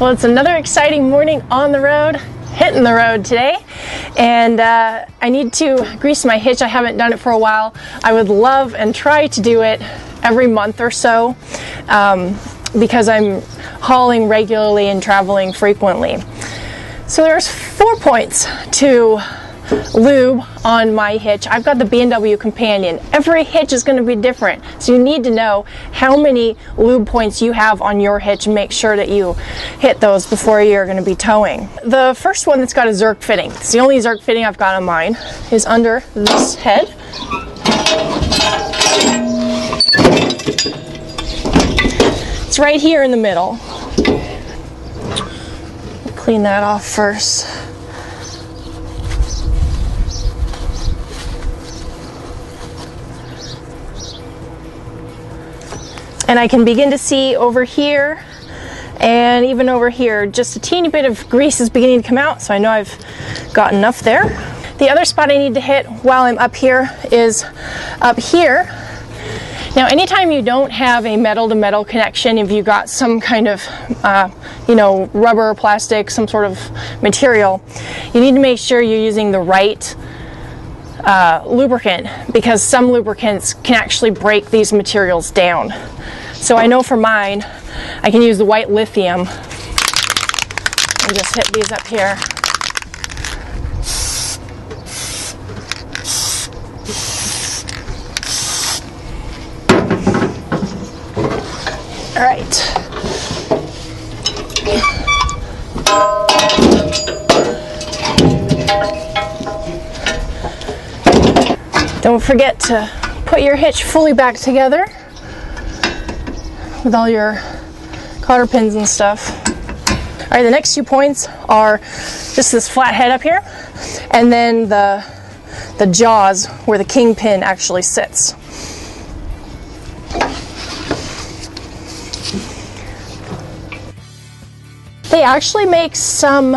Well, it's another exciting morning on the road, hitting the road today, and I need to grease my hitch. I haven't done it for a while. I would love and try to do it every month or so because I'm hauling regularly and traveling frequently. So there's 4 points to lube on my hitch. I've got the B&W Companion. Every hitch is going to be different, so you need to know how many lube points you have on your hitch and make sure that you hit those before you're going to be towing. The first one that's got a Zerk fitting, it's the only Zerk fitting I've got on mine, is under this head. It's right here in the middle. Clean that off first. And I can begin to see over here and even over here, just a teeny bit of grease is beginning to come out, so I know I've got enough there. The other spot I need to hit while I'm up here is up here. Now, anytime you don't have a metal-to-metal connection, if you got some kind of, rubber, plastic, some sort of material, you need to make sure you're using the right lubricant, because some lubricants can actually break these materials down. So I know for mine, I can use the white lithium and just hit these up here. All right. Don't forget to put your hitch fully back together with all your cotter pins and stuff. All right, the next 2 points are just this flat head up here, and then the jaws where the kingpin actually sits. They actually make some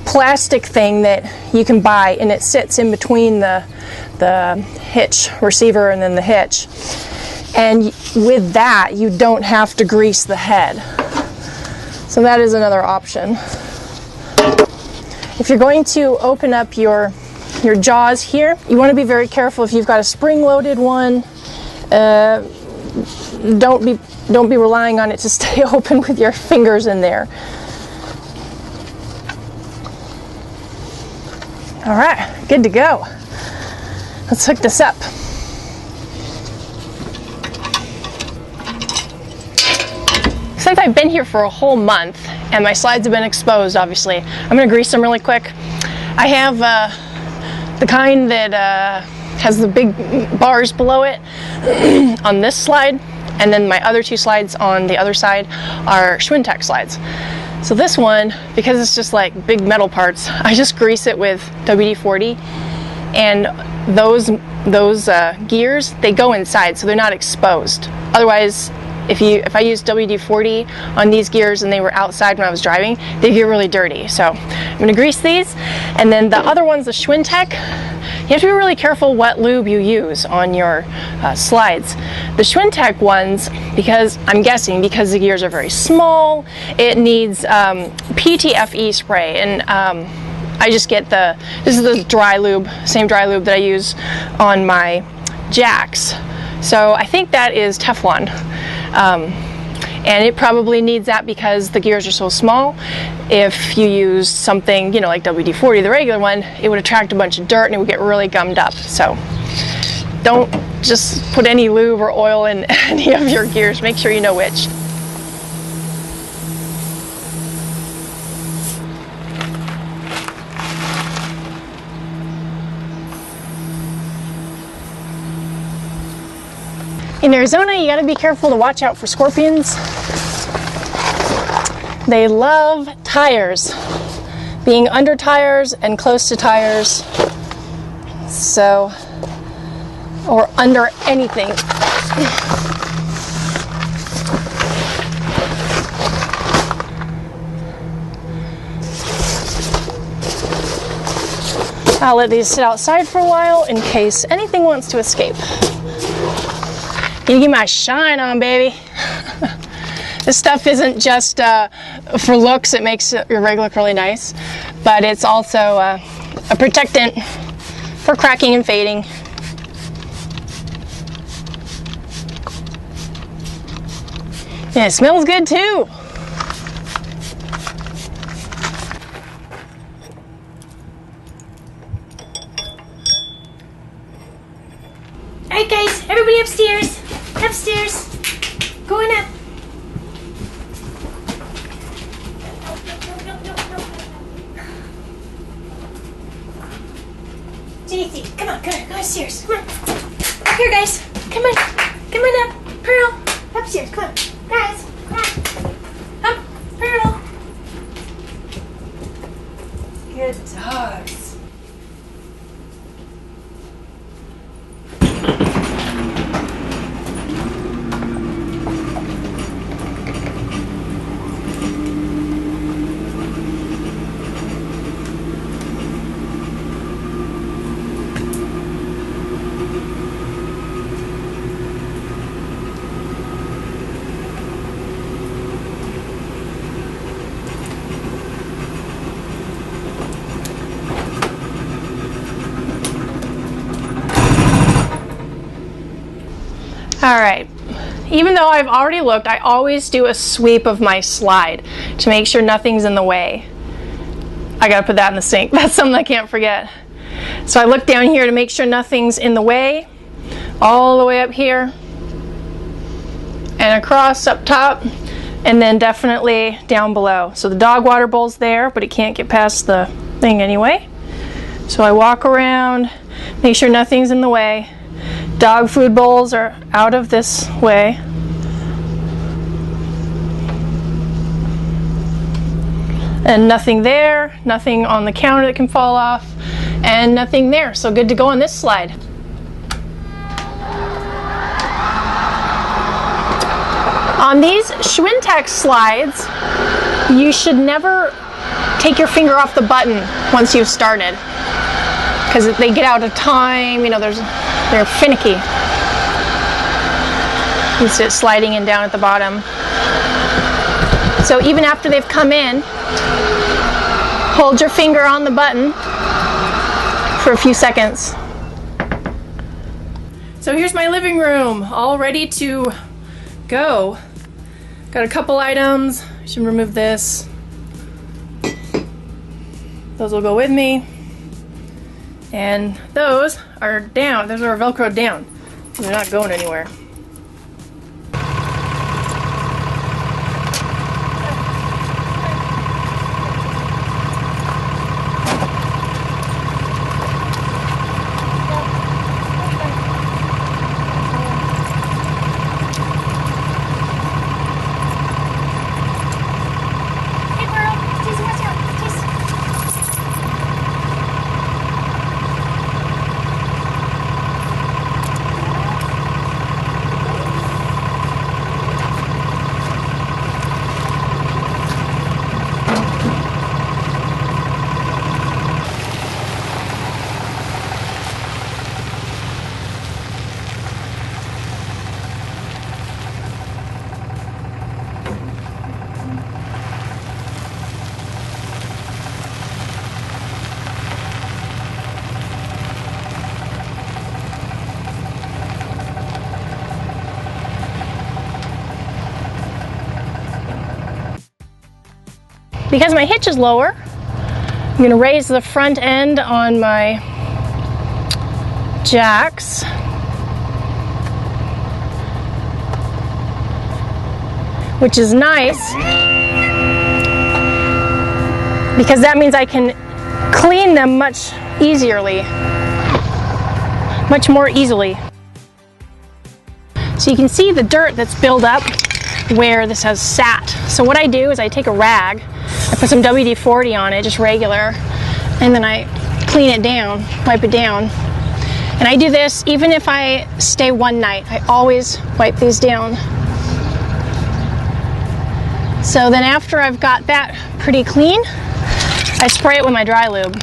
plastic thing that you can buy, and it sits in between the hitch receiver and then the hitch. And with that, you don't have to grease the head. So that is another option. If you're going to open up your jaws here, you want to be very careful. If you've got a spring-loaded one, don't be relying on it to stay open with your fingers in there. All right, good to go. Let's hook this up. Looks like I've been here for a whole month and my slides have been exposed, obviously. I'm gonna grease them really quick. I have the kind that has the big bars below it on this slide, and then my other 2 slides on the other side are Schwintek slides. So this one, because it's just like big metal parts, I just grease it with WD-40, and those gears, they go inside, so they're not exposed. Otherwise, if I used WD-40 on these gears and they were outside when I was driving, they get really dirty. So I'm going to grease these, and then the other ones, the Schwintek, you have to be really careful what lube you use on your slides. The Schwintek ones, because I'm guessing because the gears are very small, it needs PTFE spray, and I just get this is the dry lube, same dry lube that I use on my jacks. So I think that is Teflon. And it probably needs that because the gears are so small. If you use something, like WD-40, the regular one, it would attract a bunch of dirt and it would get really gummed up. So don't just put any lube or oil in any of your gears. Make sure you know which. In Arizona, you gotta be careful to watch out for scorpions. They love tires, being under tires and close to tires, or under anything. I'll let these sit outside for a while in case anything wants to escape. You get my shine on, baby. This stuff isn't just for looks, it makes your rig look really nice, but it's also a protectant for cracking and fading. Yeah, it smells good too. Alright guys, everybody upstairs. Upstairs. Going up. JC, come on, go upstairs. Come on. Up here guys. Come on. Come on up. Pearl. Upstairs, come on. Guys, come on. Up. Pearl. Good dogs. All right, even though I've already looked, I always do a sweep of my slide to make sure nothing's in the way. I gotta put that in the sink. That's something I can't forget. So I look down here to make sure nothing's in the way, all the way up here, and across up top, and then definitely down below. So the dog water bowl's there, but it can't get past the thing anyway. So I walk around, make sure nothing's in the way. Dog food bowls are out of this way. And nothing there, nothing on the counter that can fall off, and nothing there. So good to go on this slide. On these Schwintek slides, you should never take your finger off the button once you've started, because they get out of time, you know, they're finicky. You see it sliding in down at the bottom. So even after they've come in, hold your finger on the button for a few seconds. So here's my living room, all ready to go. Got a couple items. I should remove this. Those will go with me. And those are down. Those are Velcroed down. They're not going anywhere. Because my hitch is lower, I'm going to raise the front end on my jacks. Which is nice because that means I can clean them much more easily. So you can see the dirt that's built up where this has sat. So what I do is I take a rag, I put some WD-40 on it, just regular, and then I clean it down, wipe it down. And I do this even if I stay one night. I always wipe these down. So then after I've got that pretty clean, I spray it with my dry lube.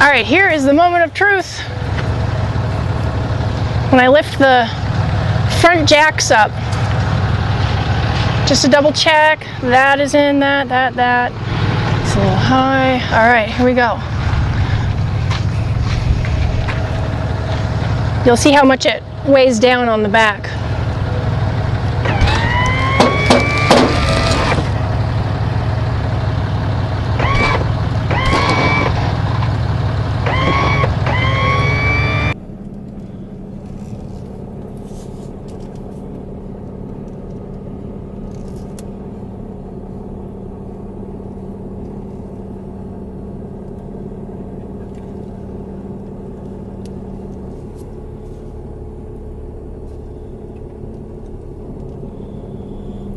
All right, here is the moment of truth. When I lift the front jacks up, just to double check, that is in, that. It's a little high. All right, here we go. You'll see how much it weighs down on the back.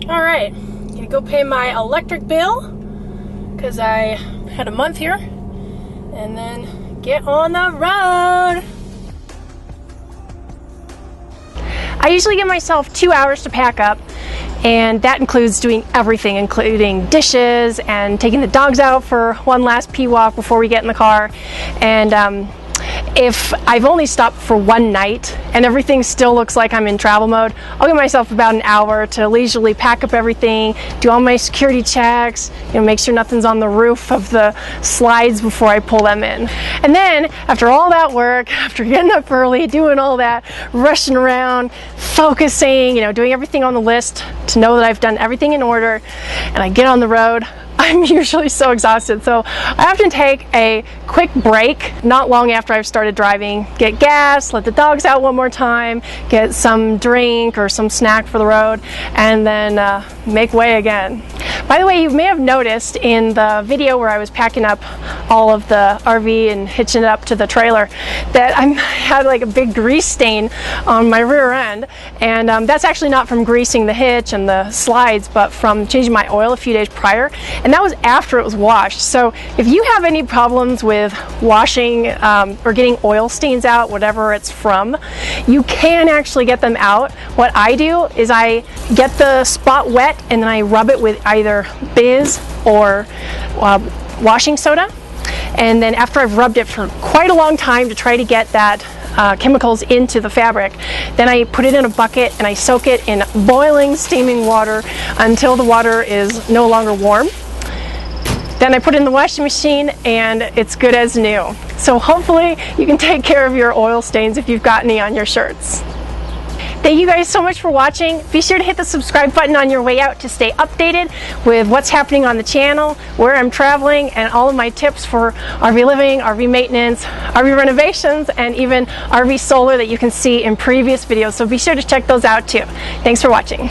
All right, gonna go pay my electric bill because I had a month here, and then get on the road. I usually give myself 2 hours to pack up, and that includes doing everything, including dishes and taking the dogs out for one last pee walk before we get in the car. And if I've only stopped for one night and everything still looks like I'm in travel mode, I'll give myself about an hour to leisurely pack up everything, do all my security checks, make sure nothing's on the roof of the slides before I pull them in. And then after all that work, after getting up early, doing all that, rushing around, focusing, doing everything on the list to know that I've done everything in order, and I get on the road, I'm usually so exhausted. So I often take a quick break not long after I've started driving, get gas, let the dogs out one more time, get some drink or some snack for the road, and then make way again. By the way, you may have noticed in the video where I was packing up all of the RV and hitching it up to the trailer that I had like a big grease stain on my rear end, and that's actually not from greasing the hitch and the slides, but from changing my oil a few days prior, and that was after it was washed. So if you have any problems with washing or getting oil stains out, whatever it's from, you can actually get them out. What I do is I get the spot wet and then I rub it with either Biz or washing soda, and then after I've rubbed it for quite a long time to try to get that chemicals into the fabric, then I put it in a bucket and I soak it in boiling, steaming water until the water is no longer warm. Then I put it in the washing machine and it's good as new. So hopefully you can take care of your oil stains if you've got any on your shirts. Thank you guys so much for watching. Be sure to hit the subscribe button on your way out to stay updated with what's happening on the channel, where I'm traveling, and all of my tips for RV living, RV maintenance, RV renovations, and even RV solar that you can see in previous videos. So be sure to check those out too. Thanks for watching.